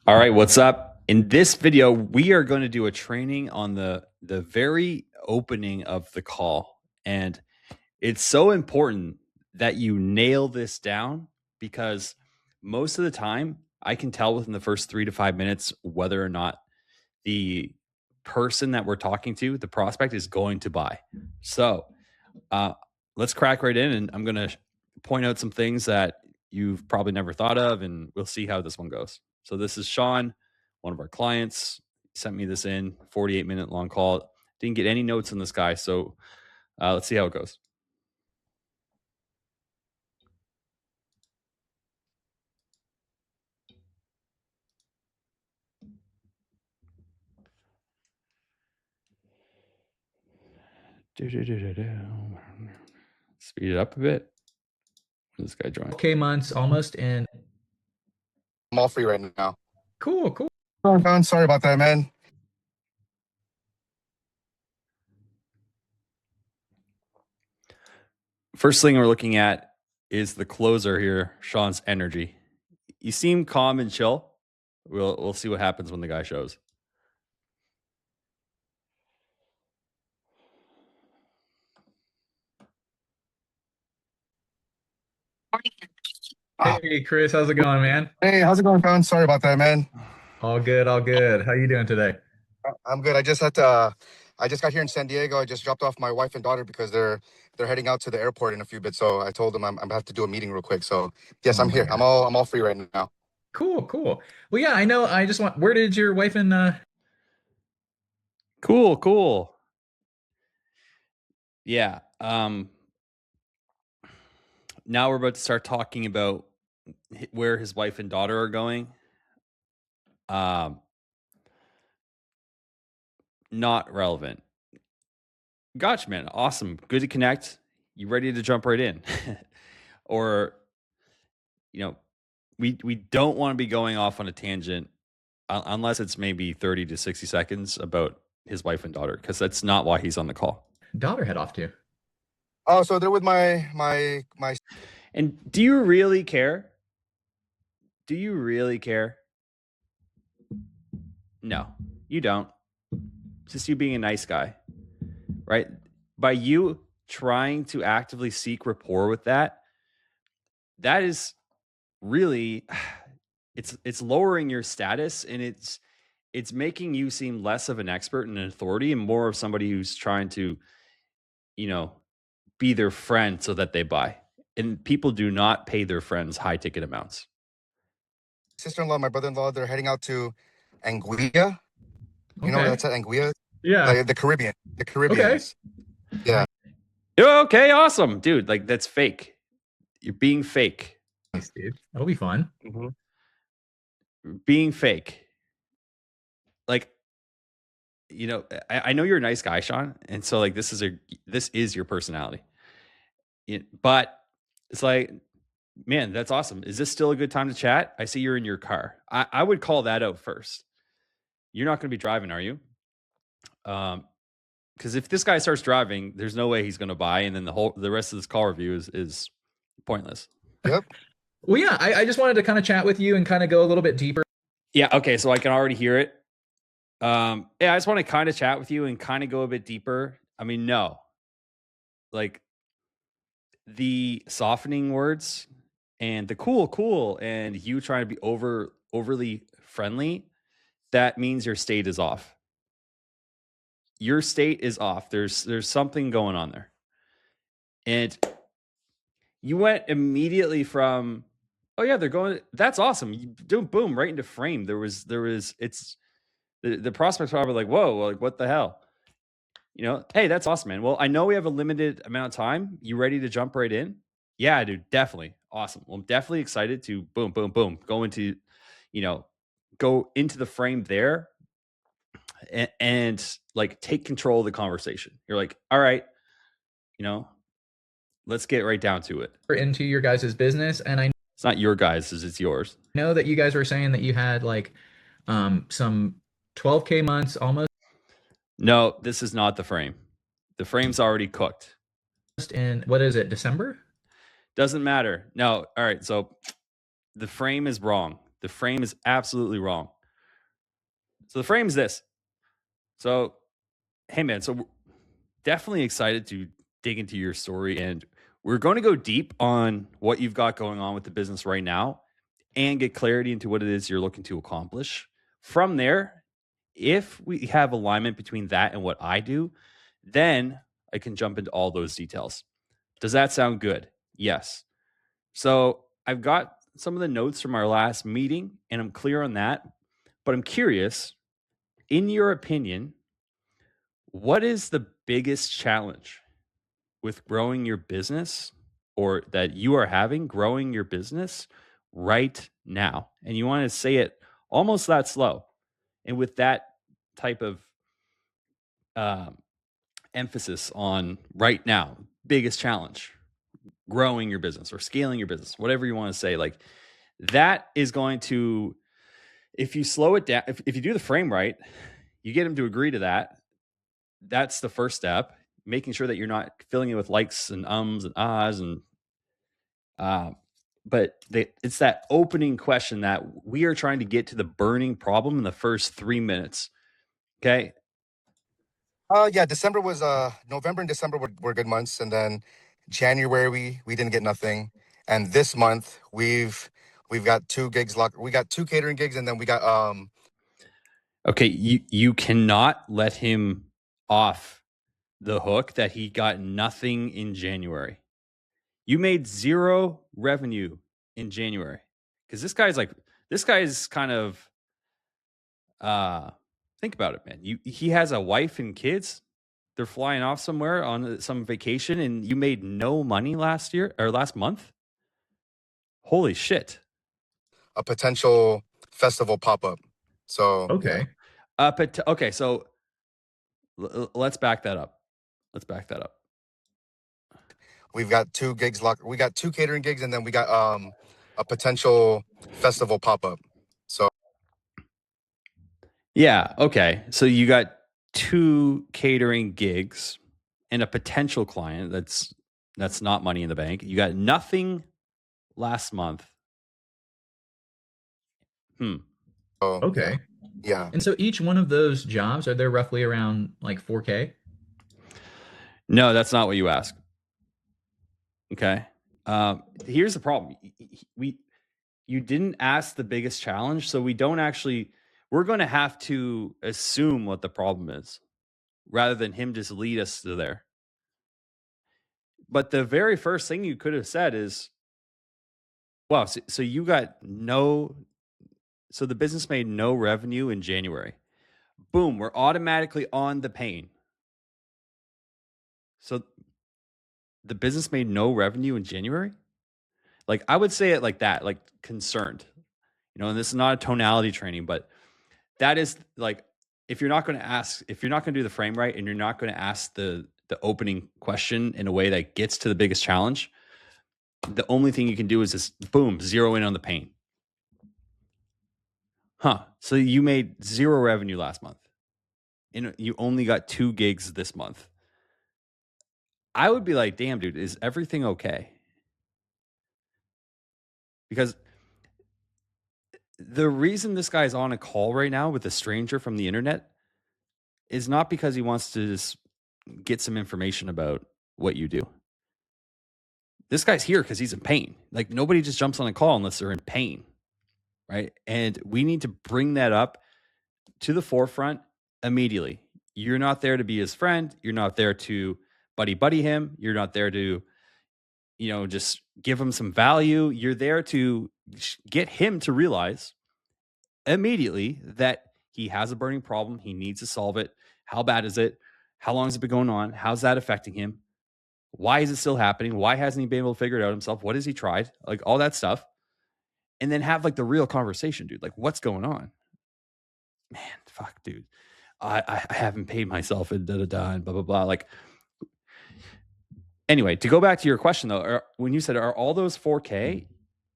All right, what's up? In this video, we are going to do a training on the very opening of the call. And it's so important that you nail this down because most of the time I can tell within the first 3 to 5 minutes whether or not the person that we're talking to, the prospect, is going to buy. So let's crack right in, and I'm going to point out some things that you've probably never thought of, and we'll see how this one goes. So this is Sean, one of our clients. He sent me this in 48-minute long call. Didn't get any notes on this guy, so let's see how it goes. Speed it up a bit. This guy joined. Okay, months almost in. I'm all free right now. Cool. Sorry about that, man. First thing we're looking at is the closer here, Sean's energy. You seem calm and chill. We'll see what happens when the guy shows. Hey, Chris, how's it going, man? Hey, how's it going, Sean? Sorry about that, man. All good. How you doing today? I'm good. I just got here in San Diego. I just dropped off my wife and daughter because they're heading out to the airport in a few bits. So I told them I'm have to do a meeting real quick. So yes, I'm here. I'm all free right now. Cool. Well, yeah, I know. Where did your wife and Cool. Yeah. Now we're about to start talking about where his wife and daughter are going. Not relevant. Gotcha, man. Awesome. Good to connect. You ready to jump right in? Or, we don't want to be going off on a tangent unless it's maybe 30 to 60 seconds about his wife and daughter, because that's not why he's on the call. daughter head off to? Oh, so they're with my. And do you really care? Do you really care? No, you don't. It's just you being a nice guy, right? By you trying to actively seek rapport with that is really, it's lowering your status, and it's making you seem less of an expert and an authority and more of somebody who's trying to, be their friend so that they buy. And people do not pay their friends high ticket amounts. Sister-in-law, my brother-in-law, they're heading out to Anguilla. You know where that's at, Anguilla? Yeah. Like the Caribbean. The Caribbean. Okay. Yeah. Okay, awesome, dude. Like, that's fake. You're being fake. Nice, dude. That'll be fun. Mm-hmm. Being fake. Like, I know you're a nice guy, Sean, and so like this is your personality. But it's like, man, that's awesome. Is this still a good time to chat? I see you're in your car. I would call that out first. You're not going to be driving, are you? Because if this guy starts driving, there's no way he's going to buy, and then the rest of this call review is pointless. Yep. Well, yeah, I just wanted to kind of chat with you and kind of go a little bit deeper. Yeah. Okay. So I can already hear it. I just want to kind of chat with you and kind of go a bit deeper. I mean, no, like the softening words and the cool and you trying to be overly friendly, that means your state is off. Your state is off. There's something going on there. And you went immediately from, oh yeah, they're going, that's awesome. You do boom right into frame. The prospect's probably like, whoa, like what the hell? Hey, that's awesome, man. Well, I know we have a limited amount of time. You ready to jump right in? Yeah, dude, definitely. Awesome. Well, I'm definitely excited to boom, go into the frame there and like take control of the conversation. You're like, all right, let's get right down to it. Into your guys' business. And I it's not your guys', it's yours. I know that you guys were saying that you had like some 12K months almost. No, this is not the frame. The frame's already cooked. In, what is it, December? Doesn't matter. No. All right. So the frame is wrong. The frame is absolutely wrong. So the frame is this. So, hey man, so we're definitely excited to dig into your story, and we're going to go deep on what you've got going on with the business right now and get clarity into what it is you're looking to accomplish. From there, if we have alignment between that and what I do, then I can jump into all those details. Does that sound good? Yes. So I've got some of the notes from our last meeting and I'm clear on that. But I'm curious, in your opinion, what is the biggest challenge with growing your business or that you are having growing your business right now? And you want to say it almost that slow. And with that type of um, emphasis on right now, biggest challenge, growing your business or scaling your business, whatever you want to say, like that is going to, if you slow it down, if you do the frame right, you get them to agree to that. That's the first step, making sure that you're not filling it with likes and ums and ahs and but it's that opening question that we are trying to get to the burning problem in the first 3 minutes. Okay. Yeah, December was November and December were good months, and then January we didn't get nothing, and this month we've got 2 gigs locked. We got 2 catering gigs, and then we got Okay, you cannot let him off the hook that he got nothing in January. You made 0 revenue in January because this guy's kind of think about it, man. He has a wife and kids. They're flying off somewhere on some vacation, and you made no money last year or last month. Holy shit! a potential festival pop up. So Okay. Okay, so let's back that up. we've got 2 gigs locked. We got 2 catering gigs, and then we got a potential festival pop up. So Yeah. Okay. So you got 2 catering gigs and a potential client that's not money in the bank. You got nothing last month. Okay. yeah, And so each one of those jobs, are they roughly around like 4K? No, that's not what you asked. Okay. Here's the problem. You didn't ask the biggest challenge, so we're going to have to assume what the problem is rather than him just lead us to there. But the very first thing you could have said is, wow, so you got so the business made no revenue in January. Boom, we're automatically on the pain. So the business made no revenue in January? Like I would say it like that, like concerned. And this is not a tonality training, but that is like if you're not going to do the frame right and you're not going to ask the opening question in a way that gets to the biggest challenge, the only thing you can do is just boom, zero in on the pain. So you made 0 revenue last month and you only got 2 gigs this month. I would be like, damn, dude, is everything okay? Because the reason this guy's on a call right now with a stranger from the internet is not because he wants to just get some information about what you do. This guy's here because he's in pain. Like nobody just jumps on a call unless they're in pain, right? And we need to bring that up to the forefront immediately. You're not there to be his friend. You're not there to buddy him. You're not there to, just give him some value. You're there to get him to realize immediately that he has a burning problem. He needs to solve it. How bad is it? How long has it been going on? How's that affecting him? Why is it still happening? Why hasn't he been able to figure it out himself? What has he tried? Like all that stuff. And then have like the real conversation, dude. Like what's going on? Man, fuck, dude. I haven't paid myself and and blah, blah, blah. Like, anyway, to go back to your question though, when you said, are all those 4K?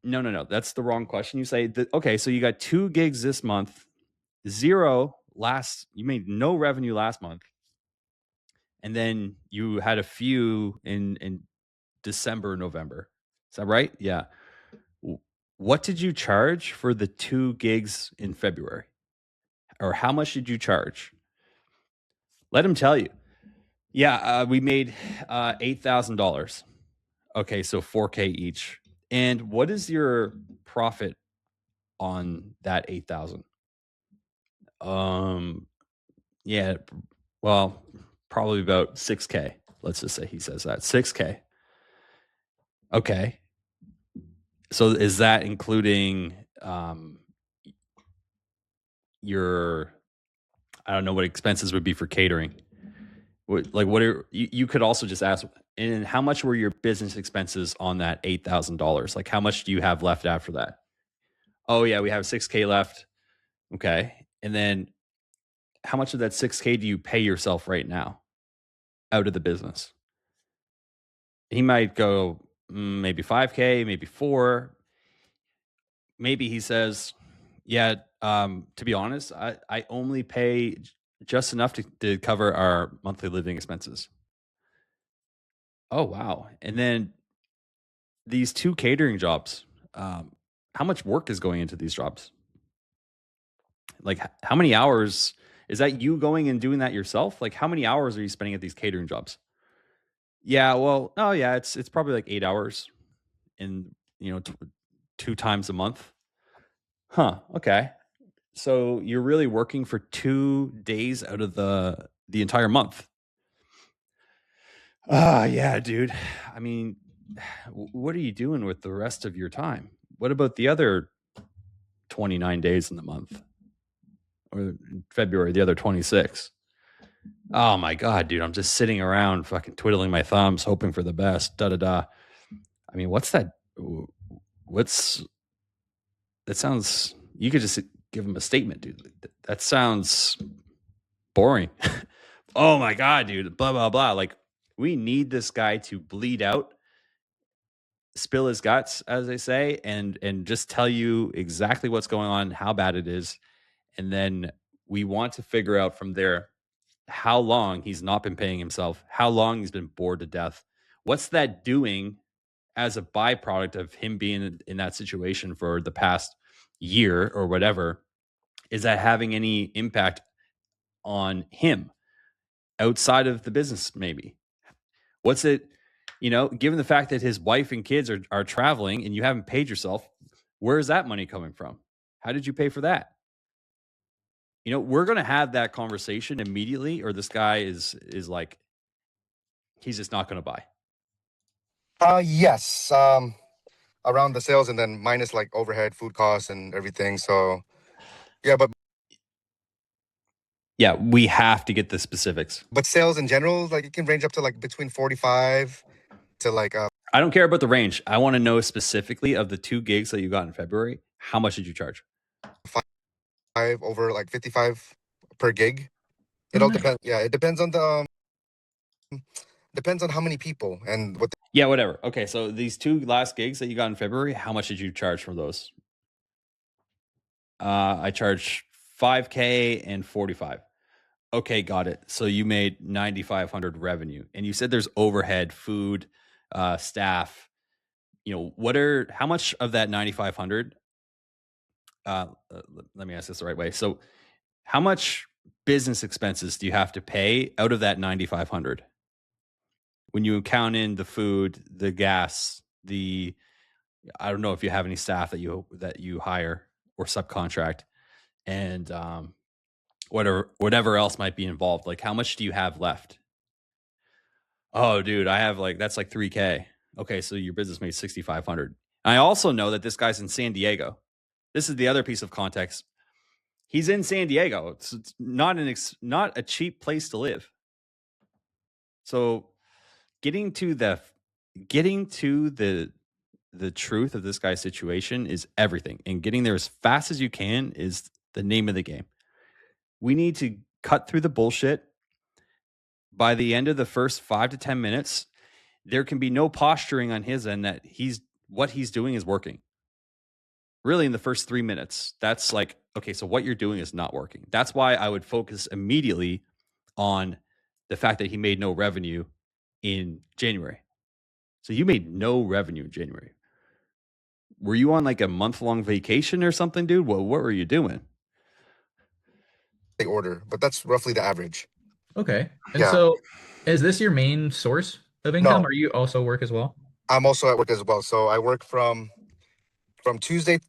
No. That's the wrong question. You say that, okay, so you got 2 gigs this month, 0 you made no revenue last month. And then you had a few in December, November. Is that right? Yeah. what did you charge for the 2 gigs in February? Or how much did you charge? Let him tell you. Yeah, we made $8,000. Okay, so 4K each. And what is your profit on that 8,000? Yeah, well, probably about 6K. Let's just say he says that 6K. Okay. So is that including your, I don't know what expenses would be for catering? What are you could also just ask, and how much were your business expenses on that $8,000? Like, how much do you have left after that? Oh yeah, we have 6K left. Okay. And then how much of that 6K do you pay yourself right now out of the business? He might go maybe 5K, maybe 4. Maybe he says, yeah, to be honest, I only pay just enough to cover our monthly living expenses. Oh, wow. And then these 2 catering jobs, how much work is going into these jobs? Like, how many hours is that you going and doing that yourself? Like, how many hours are you spending at these catering jobs? Yeah, well, oh yeah, it's probably like 8 hours in, 2 times a month. Huh, okay. So you're really working for 2 days out of the entire month. Yeah, dude. I mean, what are you doing with the rest of your time? What about the other 29 days in the month? Or February, the other 26? Oh my god, dude, I'm just sitting around fucking twiddling my thumbs, hoping for the best. Da da da. I mean, what's that? That sounds. You could just give him a statement, dude. That sounds boring. Oh my god, dude. Blah blah blah. Like, we need this guy to bleed out, spill his guts, as they say, and just tell you exactly what's going on, how bad it is, and then we want to figure out from there how long he's not been paying himself, how long he's been bored to death. What's that doing as a byproduct of him being in that situation for the past year or whatever? Is that having any impact on him outside of the business? Maybe. What's it, given the fact that his wife and kids are traveling and you haven't paid yourself, where is that money coming from? How did you pay for that? We're going to have that conversation immediately, or this guy is like, he's just not going to buy. Yes. Around the sales and then minus like overhead, food costs, and everything. So, yeah, Yeah, we have to get the specifics. but sales in general, like it can range up to like between 45 to like I don't care about the range. I want to know specifically, of the 2 gigs that you got in February, how much did you charge? 5 over like 55 per gig. It all depends. Yeah, it depends on the depends on how many people and what. Yeah, whatever. Okay, so these 2 last gigs that you got in February, how much did you charge for those? I charged 5K and 45. Okay, got it. So you made 9,500 revenue, and you said there's overhead, food, staff. How much of that 9,500? Let me ask this the right way. So, how much business expenses do you have to pay out of that 9,500? When you count in the food, the gas, I don't know if you have any staff that you hire or subcontract, and whatever else might be involved. Like, how much do you have left? Oh, dude, I have that's like 3K. Okay, so your business made 6,500. I also know that this guy's in San Diego. This is the other piece of context. He's in San Diego. It's not a cheap place to live. So, getting to the truth of this guy's situation is everything, and getting there as fast as you can is the name of the game. We need to cut through the bullshit. By the end of the first 5 to 10 minutes, there can be no posturing on his end that what he's doing is working. Really, in the first 3 minutes, that's like, okay, so what you're doing is not working. That's why I would focus immediately on the fact that he made no revenue in January. So you made no revenue in January. were you on like a month-long vacation or something, dude? What were you doing? They order, but that's roughly the average. Okay. And Yeah. so is this your main source of income, No, or you also work as well? I'm also at work as well. So I work from Tuesday.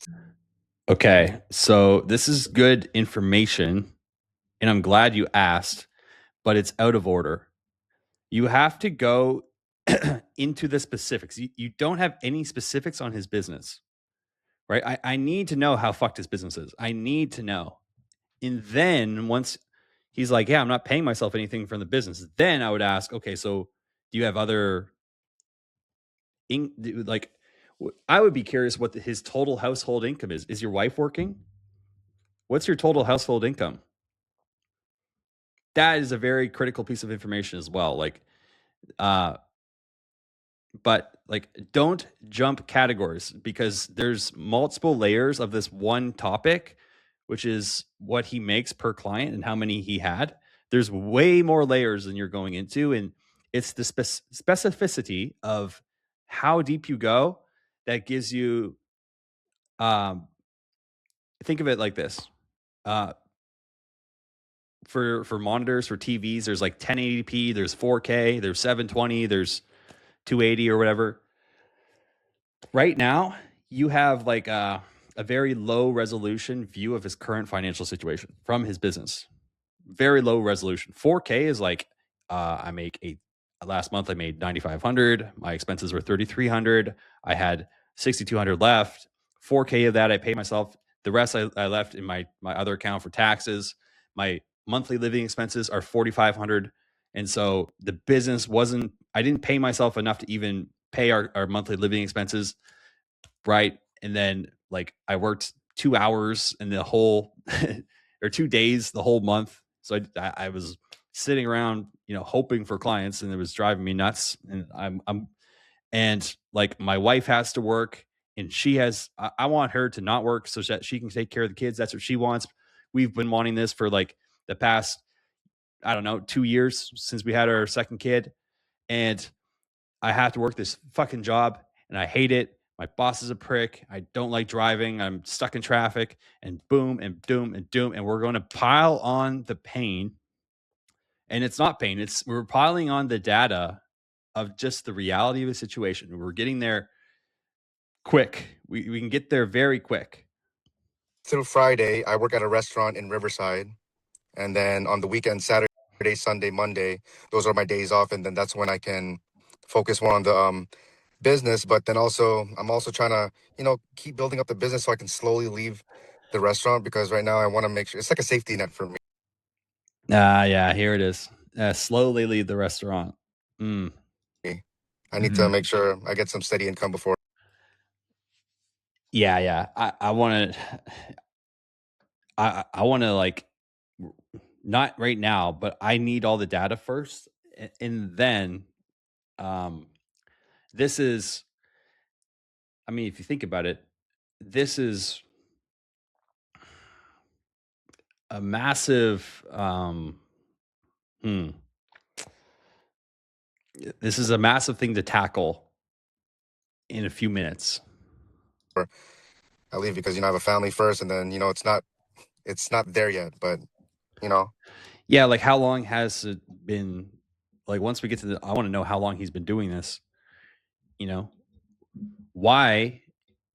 Okay, so this is good information, and I'm glad you asked, but it's out of order. You have to go into the specifics. You don't have any specifics on his business, right? I need to know how fucked his business is. I need to know. And then once he's like, yeah, I'm not paying myself anything from the business, then I would ask, okay, so do you have other, like, I would be curious what his total household income is. Is your wife working? What's your total household income? That is a very critical piece of information as well. Like, but like, don't jump categories because there's multiple layers of this one topic, which is what he makes per client and how many he had. There's way more layers than you're going into, and it's the specificity of how deep you go that gives you. Think of it like this: uh, for monitors, for TVs, there's like 1080p, there's 4K, there's 720, there's 280 or whatever. Right now, you have like a very low resolution view of his current financial situation from his business. Very low resolution. 4K is like I make last month I made 9,500. My expenses were 3,300. I had 6,200 left. 4K of that I pay myself. The rest I left in my other account for taxes. My monthly living expenses are 4,500. And so the business wasn't, I didn't pay myself enough to even pay our monthly living expenses. Right. And then like I worked 2 hours in the whole or 2 days the whole month. So I was sitting around, hoping for clients, and it was driving me nuts. And and like my wife has to work, and I want her to not work so that she can take care of the kids. That's what she wants. We've been wanting this for like the past, I don't know, 2 years since we had our second kid. And I have to work this fucking job and I hate it. My boss is a prick. I don't like driving. I'm stuck in traffic, and boom and doom and doom. And we're going to pile on the pain. And it's not pain. We're piling on the data of just the reality of the situation. We're getting there quick. We can get there very quick. Through Friday, I work at a restaurant in Riverside. And then on the weekend, Saturday, Sunday, Monday, those are my days off. And then that's when I can focus more on the business. But then I'm also trying to, keep building up the business so I can slowly leave the restaurant, because right now I want to make sure it's like a safety net for me. Yeah, here it is. Slowly leave the restaurant. I need to make sure I get some steady income before. Yeah. I want to. I want to like, not right now, but I need all the data first, and then, this is. I mean, if you think about it, this is a massive. This is a massive thing to tackle in a few minutes. I leave because I have a family first, and then it's not there yet, but Yeah, like how long has it been? Like once we get to I want to know how long he's been doing this. Why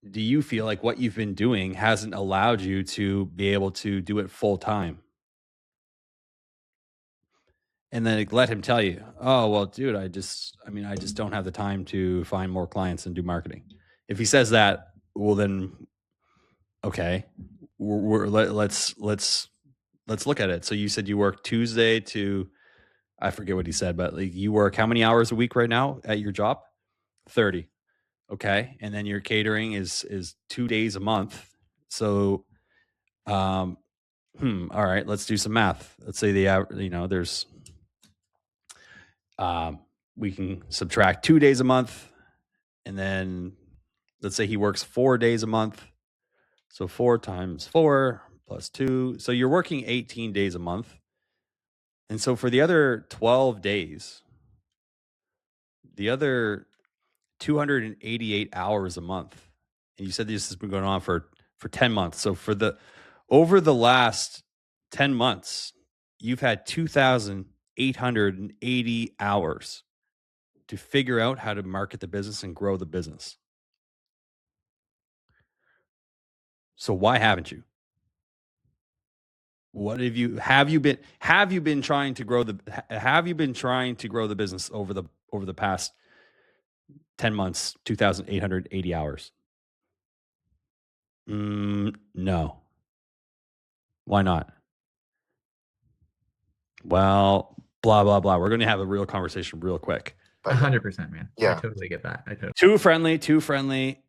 do you feel like what you've been doing hasn't allowed you to be able to do it full time? And then let him tell you, oh, well, dude, I just don't have the time to find more clients and do marketing. If he says that, well, then, okay, let's look at it. So you said you work Tuesday to, I forget what he said, but like you work how many hours a week right now at your job? 30. Okay. And then your catering is 2 days a month. So, all right, let's do some math. Let's say there's, we can subtract 2 days a month, and then let's say he works 4 days a month. So 4 times 4 plus 2. So you're working 18 days a month. And so for the other 12 days, the other 288 hours a month, And you said this has been going on for 10 months. So over the last 10 months, you've had 2,880 hours to figure out how to market the business and grow the business. So why haven't you? What have you been trying to grow the business over the past 10 months, 2,880 hours? No. Why not? Well, blah, blah, blah. We're going to have a real conversation real quick. 100%, man. Yeah. I totally get that. Too friendly.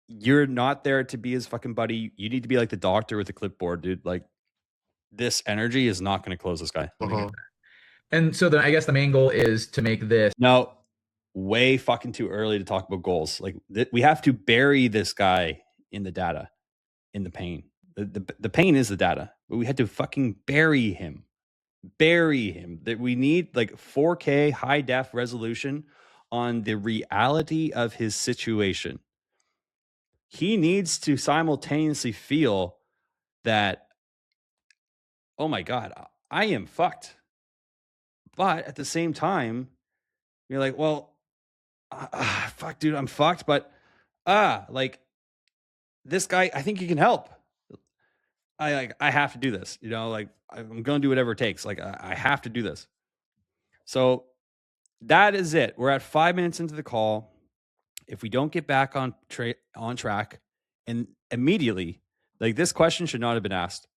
You're not there to be his fucking buddy. You need to be like the doctor with the clipboard, dude. Like, this energy is not going to close this guy. And so then I guess the main goal is to make this. No, way fucking too early to talk about goals. Like, we have to bury this guy in the data, in the pain. The pain is the data, but we had to fucking bury him. That we need like 4K high def resolution on the reality of his situation. He needs to simultaneously feel that, oh my God, I am fucked. But at the same time, you're like, well, fuck, dude, I'm fucked. But like, this guy, I think he can help. I have to do this, like, I'm going to do whatever it takes. Like, I have to do this. So that is it. We're at 5 minutes into the call. If we don't get back on track, and immediately, like, this question should not have been asked.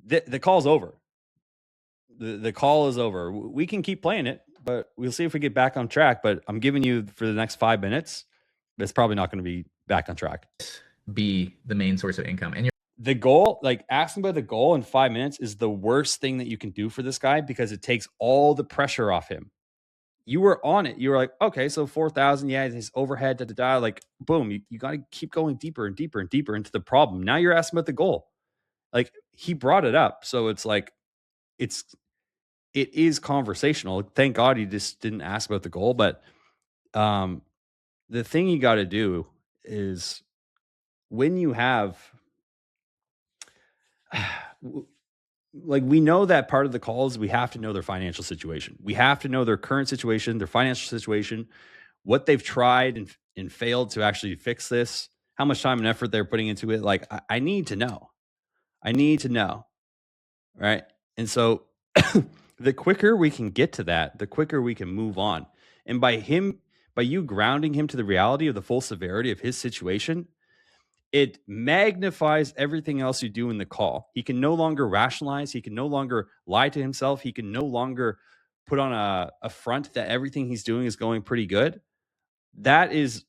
The call's over. The call is over. We can keep playing it, but we'll see if we get back on track. But I'm giving you for the next 5 minutes, it's probably not going to be back on track. Be the main source of income. And the goal, like, asking about the goal in 5 minutes is the worst thing that you can do for this guy, because it takes all the pressure off him. You were on it. You were like, okay, so 4,000, yeah, his overhead, like, boom, you got to keep going deeper and deeper and deeper into the problem. Now you're asking about the goal. Like, he brought it up. So it's like, it is conversational. Thank God he just didn't ask about the goal. But the thing you got to do is, when you have, like, we know that part of the call is we have to know their financial situation. We have to know their current situation, their financial situation, what they've tried and failed to actually fix this, how much time and effort they're putting into it. Like, I need to know. Right. And so the quicker we can get to that, the quicker we can move on. And by you grounding him to the reality of the full severity of his situation, it magnifies everything else you do in the call. He can no longer rationalize. He can no longer lie to himself. He can no longer put on a front that everything he's doing is going pretty good. That is,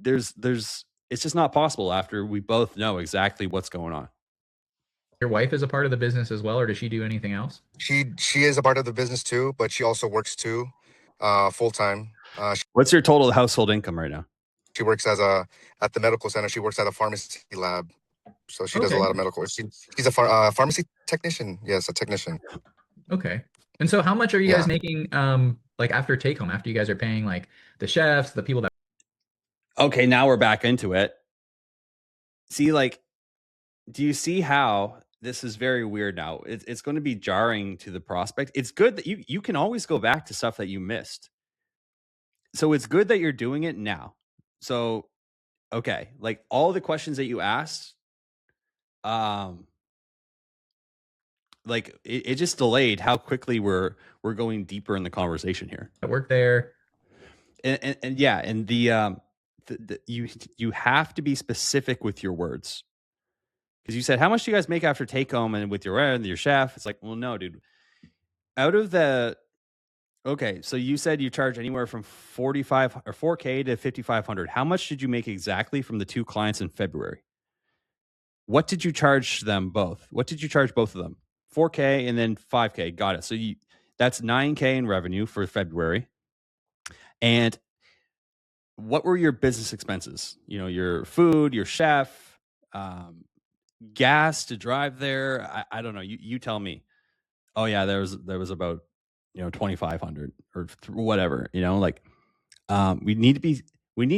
it's just not possible after we both know exactly what's going on. Your wife is a part of the business as well, or does she do anything else? She is a part of the business too, but she also works too, full time. What's your total household income right now? She works at the medical center. She works at a pharmacy lab, so she does a lot of medical. She's a pharmacy technician. Yes, a technician. Okay. And so, how much are you guys making? Like, after take home, after you guys are paying like the chefs, the people that. Okay, now we're back into it. See, like, do you see how this is very weird now? It's going to be jarring to the prospect. It's good that you can always go back to stuff that you missed. So it's good that you're doing it now. So, okay, like, all the questions that you asked, like, it just delayed how quickly we're going deeper in the conversation here. I work there, and yeah, and you have to be specific with your words, because you said, how much do you guys make after take home and with your chef? It's like, well, no, dude. Out of the, okay, so you said you charge anywhere from 45 or 4K to 5,500. How much did you make exactly from the 2 clients in February? What did you charge them both? What did you charge both of them? 4K and then 5K. Got it. So that's 9K in revenue for February. And what were your business expenses? Your food, your chef, gas to drive there. I don't know. You tell me. Oh yeah, there was about 2,500 or whatever. Like, we need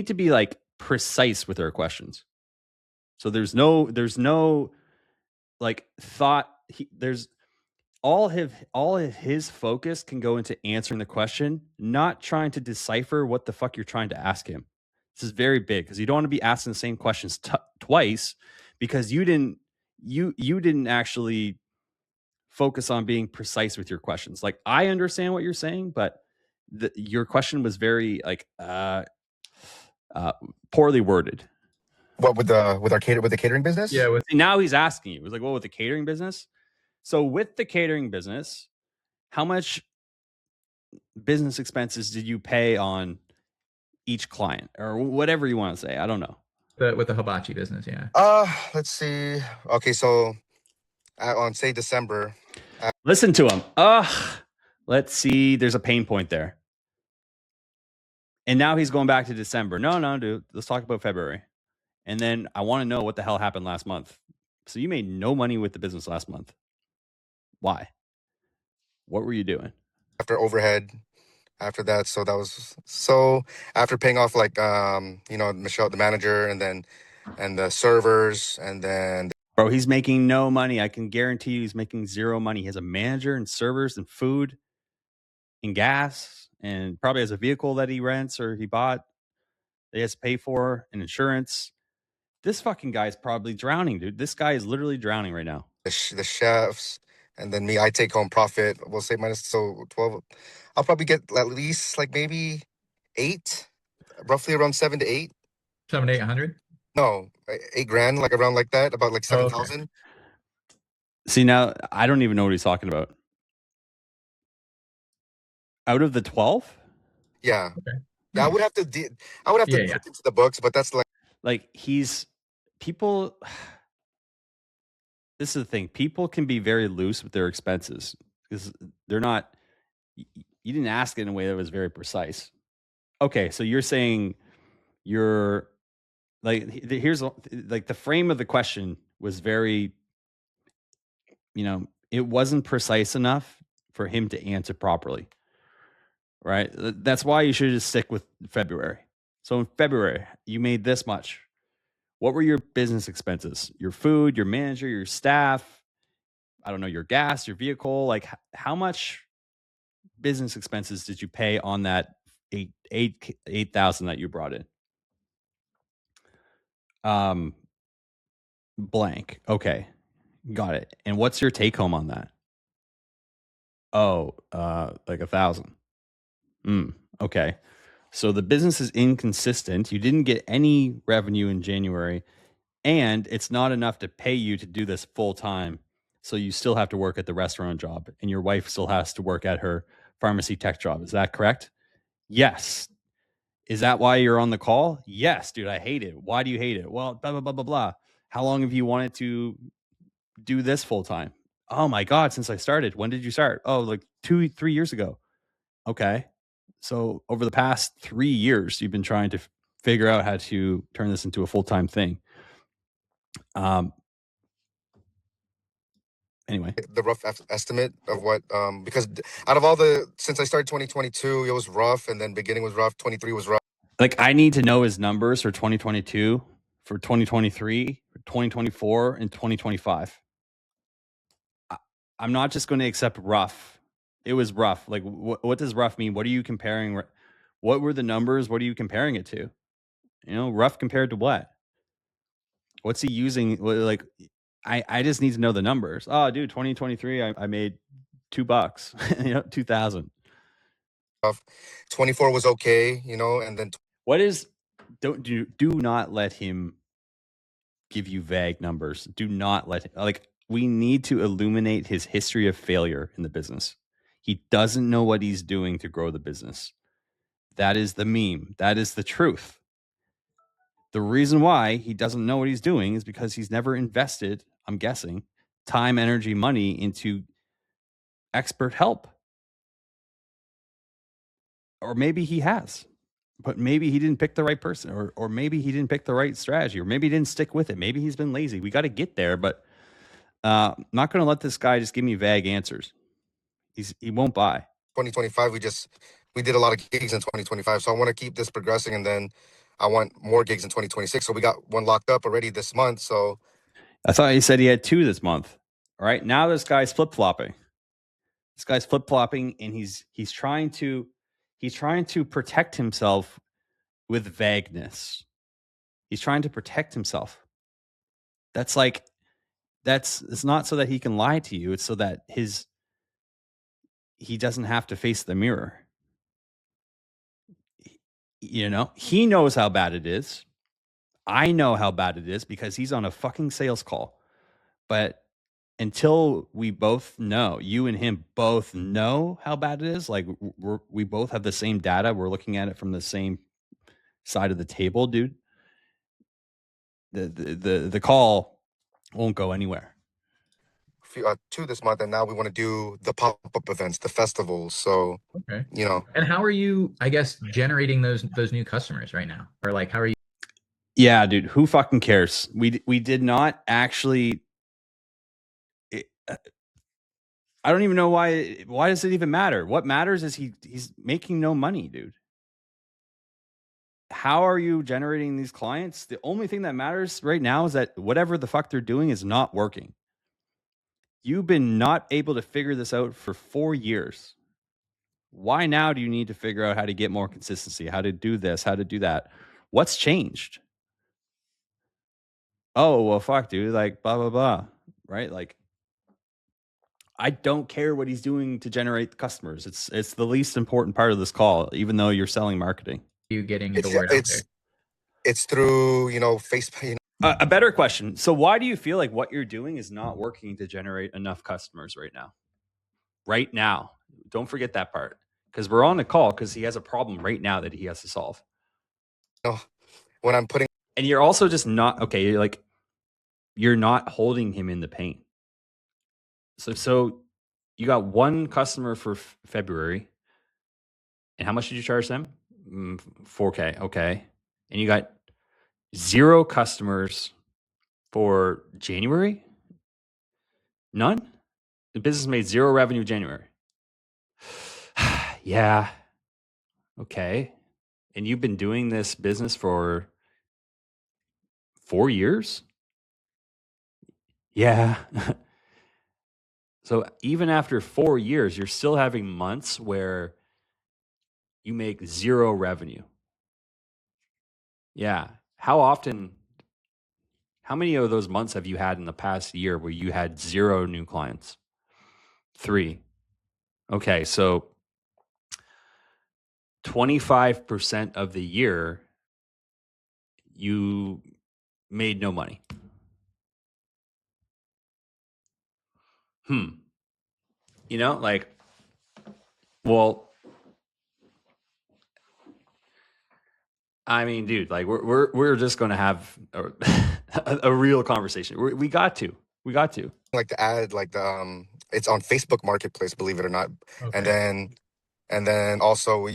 to be like precise with their questions. So there's no like thought. There's all of his focus can go into answering the question, not trying to decipher what the fuck you're trying to ask him. This is very big because you don't want to be asking the same questions twice because you didn't actually focus on being precise with your questions. Like, I understand what you're saying, but your question was very like poorly worded. What with the catering business? Yeah. Now he's asking you. It was like, well, with the catering business. So with the catering business, how much business expenses did you pay on each client or whatever you want to say? I don't know. With the hibachi business, yeah. Let's see. Okay, so on say December. Listen to him. Let's see. There's a pain point there. And now he's going back to December. No, dude. Let's talk about February. And then I want to know what the hell happened last month. So you made no money with the business last month. Why? What were you doing? After overhead, after that. So that was after paying off like Michelle, the manager, and the servers, and then bro, he's making no money. I can guarantee you he's making zero money. He has a manager and servers and food and gas and probably has a vehicle that he rents or he bought that he has to pay for and insurance. This fucking guy is probably drowning, dude. This guy is literally drowning right now. The chefs, and then me, I take home profit. We'll say minus 12. I'll probably get at least like maybe 8, roughly around 7 to 8. 7 to 800? No, $8,000, like around like that, about like 7,000. Okay. See, now I don't even know what he's talking about. Out of the 12? Yeah. Okay. Yeah, I would have to look into the books, but that's like people. This is the thing. People can be very loose with their expenses because they're not. You didn't ask it in a way that was very precise. Okay, so you're saying you're like here's like the frame of the question was very. It wasn't precise enough for him to answer properly. Right? That's why you should just stick with February. So in February, you made this much. What were your business expenses? Your food, your manager, your staff, I don't know, your gas, your vehicle. Like how much business expenses did you pay on that 8,000 that you brought in? Blank. Okay. Got it. And what's your take home on that? Oh, like 1,000. Okay. So the business is inconsistent. You didn't get any revenue in January, and it's not enough to pay you to do this full time. So you still have to work at the restaurant job, and your wife still has to work at her pharmacy tech job. Is that correct? Yes. Is that why you're on the call? Yes, dude, I hate it. Why do you hate it? Well, blah, blah, blah, blah, blah. How long have you wanted to do this full time? Oh my God, since I started. When did you start? Oh, like 2-3 years ago. Okay. So over the past 3 years, you've been trying to figure out how to turn this into a full-time thing. Anyway, the rough estimate of what because out of all since I started 2022, it was rough, and then beginning was rough. 23 was rough. Like I need to know his numbers for 2022, for 2023, for 2024, and 2025. I'm not just going to accept rough. It was rough. Like what does rough mean? What are you comparing? What were the numbers? What are you comparing it to? Rough compared to what? What's he using? Like, I just need to know the numbers. Oh, dude, 2023, I made $2, 2,000. 24 was okay, and then what is? Do not let him give you vague numbers. Do not let him, we need to illuminate his history of failure in the business. He doesn't know what he's doing to grow the business. That is the meme. That is the truth. The reason why he doesn't know what he's doing is because he's never invested, I'm guessing, time, energy, money into expert help. Or maybe he has, but maybe he didn't pick the right person, or maybe he didn't pick the right strategy, or maybe he didn't stick with it. Maybe he's been lazy. We got to get there, but I'm not going to let this guy just give me vague answers. He won't buy. 2025, we did a lot of gigs in 2025, so I want to keep this progressing, and then I want more gigs in 2026. So we got one locked up already this month. So I thought he said he had 2 this month. All right, now this guy's flip flopping. This guy's flip flopping, and he's trying to protect himself with vagueness. He's trying to protect himself. That's like it's not so that he can lie to you. It's so that he doesn't have to face the mirror. You know, he knows how bad it is. I know how bad it is because he's on a fucking sales call. But until we both know, you and him both know how bad it is, like we both have the same data, we're looking at it from the same side of the table, dude. The call won't go anywhere. 2 this month, and now we want to do the pop-up events, the festivals. So Okay. you know. And how are you, I guess, generating those new customers right now? Or like, how are you? Yeah, dude, who fucking cares? We did not actually. I don't even know why. Why does it even matter? What matters is he's making no money, dude. How are you generating these clients? The only thing that matters right now is that whatever the fuck they're doing is not working. You've been not able to figure this out for 4 years. Why now do you need to figure out how to get more consistency, how to do this, how to do that? What's changed? Oh, well, fuck, dude. Like, blah, blah, blah. Right? Like, I don't care what he's doing to generate customers. It's the least important part of this call, even though you're selling marketing. You getting the word out there? It's through, Facebook. A better question. So why do you feel like what you're doing is not working to generate enough customers right now? Right now. Don't forget that part. Because we're on the call because he has a problem right now that he has to solve. When I'm putting. And you're also just not, okay, you're not holding him in the pain. So you got one customer for February. And how much did you charge them? $4K. Okay. And you got 0 customers for January? None? The business made 0 revenue January. Yeah. Okay. And you've been doing this business for 4 years? Yeah. So even after 4 years, you're still having months where you make 0 revenue. Yeah. How many of those months have you had in the past year where you had 0 new clients? 3. Okay, so 25% of the year, you made no money. You know, like, well, I mean, dude, like we're just going to have a real conversation. We got to. Like to add like the it's on Facebook Marketplace, believe it or not. Okay. And then also, with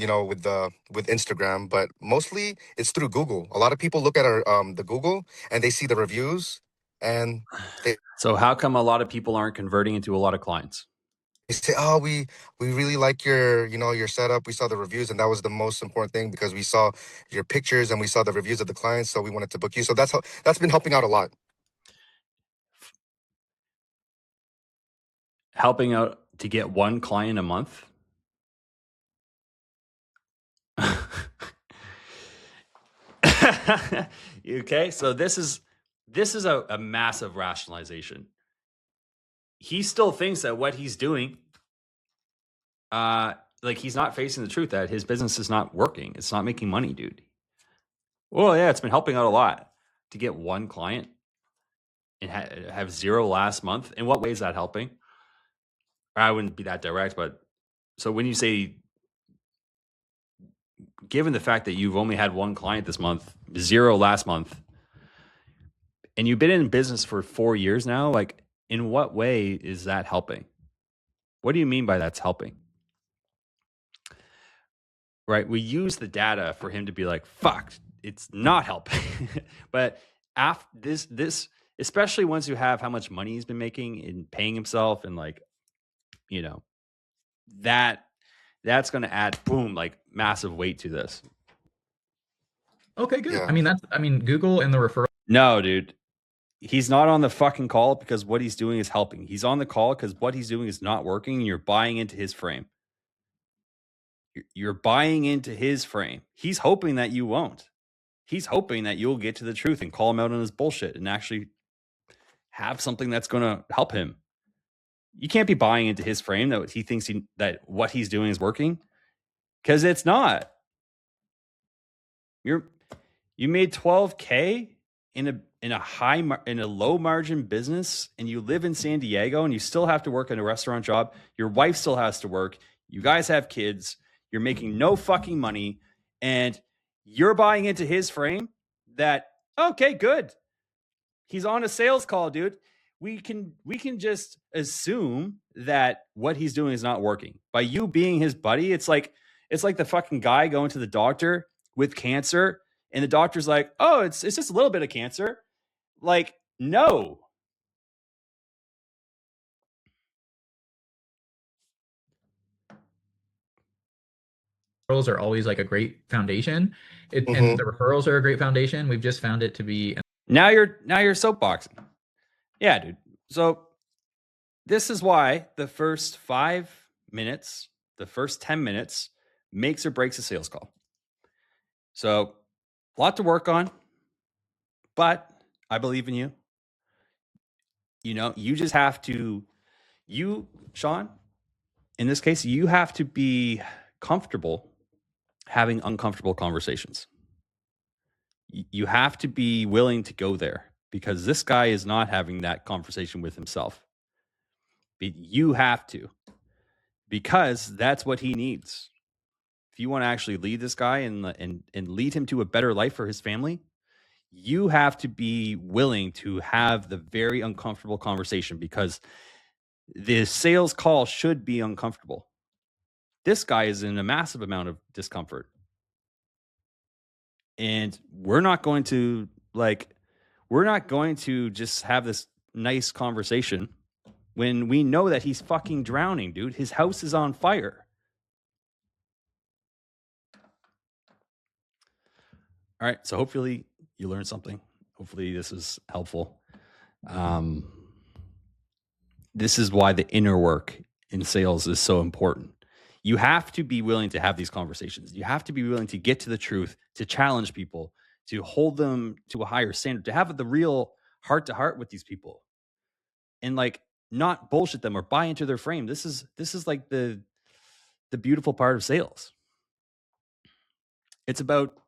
Instagram, but mostly it's through Google. A lot of people look at our the Google and they see the reviews and they So how come a lot of people aren't converting into a lot of clients? say, "Oh, we really like your setup. We saw the reviews, and that was the most important thing because we saw your pictures and we saw the reviews of the clients, so we wanted to book you." So that's been helping out a lot. Helping out to get one client a month? Okay, so this is a massive rationalization. He still thinks that what he's doing, like he's not facing the truth that his business is not working. It's not making money, dude. Well, yeah, it's been helping out a lot to get one client and have 0 last month. In what way is that helping? I wouldn't be that direct, but so when you say, given the fact that you've only had one client this month, 0 last month, and you've been in business for 4 years now, like in what way is that helping? What do you mean by that's helping? Right? We use the data for him to be like, fuck, it's not helping. But after this, especially once you have how much money he's been making in paying himself and like, that's going to add boom, like massive weight to this. Okay, good. Yeah. I mean, Google and the referral. No, dude. He's not on the fucking call because what he's doing is helping. He's on the call because what he's doing is not working and you're buying into his frame. You're buying into his frame. He's hoping that you won't. He's hoping that you'll get to the truth and call him out on his bullshit and actually have something that's going to help him. You can't be buying into his frame that he thinks that what he's doing is working, because it's not. You made $12K in a low margin business, and you live in San Diego, and you still have to work in a restaurant job. Your wife still has to work. You guys have kids. You're making no fucking money, and you're buying into his frame that, okay, good. He's on a sales call, dude. We can just assume that what he's doing is not working. By you being his buddy, it's like the fucking guy going to the doctor with cancer, and the doctor's like, "Oh, it's just a little bit of cancer." Like, no. Referrals are always like a great foundation. Mhm. And the referrals are a great foundation. We've just found it to be. Now you're soapboxing. Yeah, dude. So this is why the first 5 minutes, the first 10 minutes makes or breaks a sales call. So a lot to work on, but I believe in you. You know, you just have to, Sean, in this case, you have to be comfortable having uncomfortable conversations. You have to be willing to go there, because this guy is not having that conversation with himself. But you have to, because that's what he needs. If you want to actually lead this guy and lead him to a better life for his family, you have to be willing to have the very uncomfortable conversation, because the sales call should be uncomfortable. This guy is in a massive amount of discomfort. And we're not going to just have this nice conversation when we know that he's fucking drowning, dude. His house is on fire. All right. So hopefully you learned something. Hopefully this is helpful. This is why the inner work in sales is so important. You have to be willing to have these conversations. You have to be willing to get to the truth, to challenge people, to hold them to a higher standard, to have the real heart to heart with these people, and like not bullshit them or buy into their frame. This is like the beautiful part of sales. It's about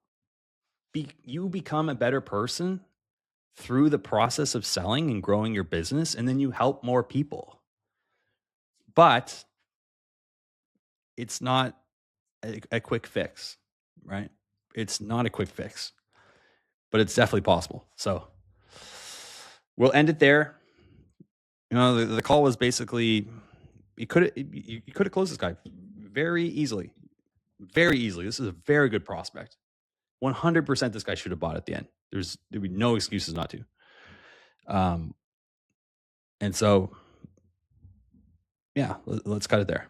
you become a better person through the process of selling and growing your business, and then you help more people. But it's not a quick fix, right? It's not a quick fix, but it's definitely possible. So we'll end it there. You know, the call was basically, you could have closed this guy very easily. Very easily. This is a very good prospect. 100% this guy should have bought at the end. There'd be no excuses not to. And so, yeah, let's cut it there.